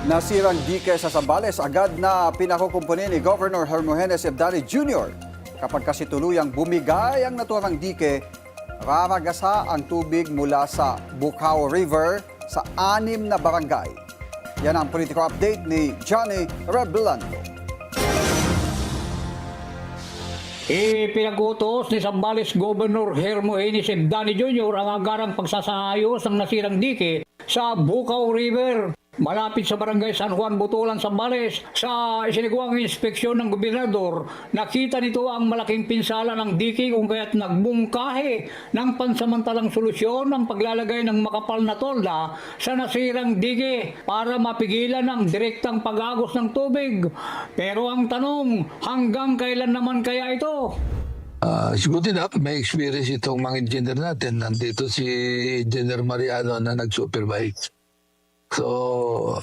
Nasirang dike sa Zambales agad na pinakukumpuni ni Governor Hermogenes Ebdani Jr. Kapag kasi tuluyang bumigay ang naturang dike, raragasa ang tubig mula sa Bucao River sa 6 na barangay. Yan ang political update ni Johnny Reblando. Ipinagutos ni Zambales Governor Hermogenes Ebdani Jr. ang agarang pagsasayos ng nasirang dike sa Bucao River malapit sa barangay San Juan, Butulan, Zambales. Sa isinagawang inspeksyon ng gobernador, nakita nito ang malaking pinsala ng dike kung kaya't nagbungkahe ng pansamantalang solusyon ng paglalagay ng makapal na tolda sa nasirang dike para mapigilan ang direktang pag-agos ng tubig. Pero ang tanong, hanggang kailan naman kaya ito? Siguro din may experience itong mga engineer natin. Nandito si Engineer Mariano na nag-supervise. So,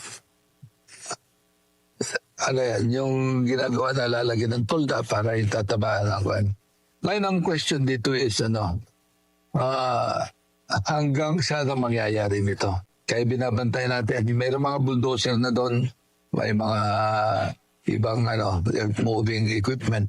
ano yan, yung ginagawa na lalagyan ng tolda para itatabaan ako. Ngayon ang question dito is, hanggang saan ang mangyayari nito? Kaya binabantay natin, mayroong mga bulldozer na doon, may mga ibang moving equipment.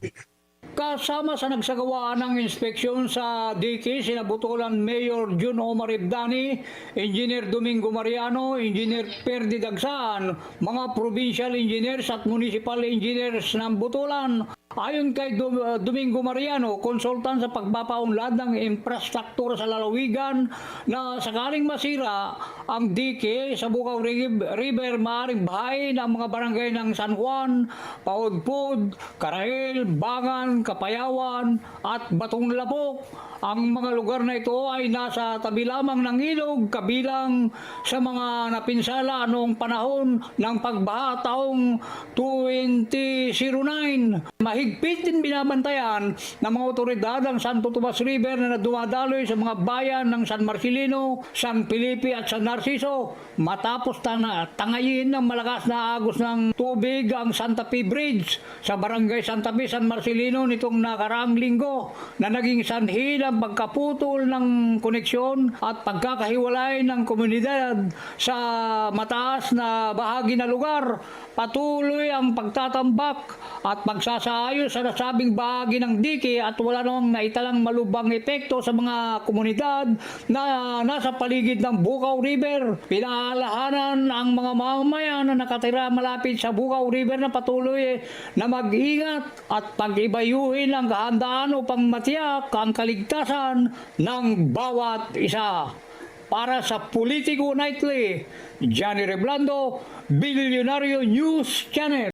Kasama sa nagsagawa ng inspeksyon sa dike, sina Butulan Mayor Jun Omar Ebdani, Engineer Domingo Mariano, Engineer Perdi Dagsaan, mga provincial engineers at municipal engineers ng Butulan. Ayon kay Domingo Mariano, konsultan sa pagpapaunlad ng infrastruktura sa lalawigan, na sakaling masira ang dike sa Bucao River, maaaring bahay ng mga barangay ng San Juan, Paudpud, Carael, Bangan, Kapayawan at Batong Lapok. Ang mga lugar na ito ay nasa tabi lamang ng ilog, kabilang sa mga napinsala noong panahon ng pagbaha taong 2009. Mahigpit din binabantayan ng mga otoridad ang Santo Tomas River na dumadaloy sa mga bayan ng San Marcelino, San Felipe at San Narciso. Matapos tangayin ng malakas na agos ng tubig ang Santa Fe Bridge sa barangay Santa Fe, San Marcelino nitong nakaraang linggo, na naging sanhi ng pagkaputol ng koneksyon at pagkakahiwalay ng komunidad sa mataas na bahagi na lugar. Patuloy ang pagtatambak at pagsasaayos sa nasabing bahagi ng dike at wala namang naitalang malubhang epekto sa mga komunidad na nasa paligid ng Bucao River. Pinaalahanan ang mga mamamayan na nakatira malapit sa Bucao River na patuloy na mag-ingat at pag-ibayuhin ang kahandaan upang matiyak ang kaligtasan ng bawat isa. Para sa Politico Nightly, Johnny Reblando, Bilyonaryo News Channel.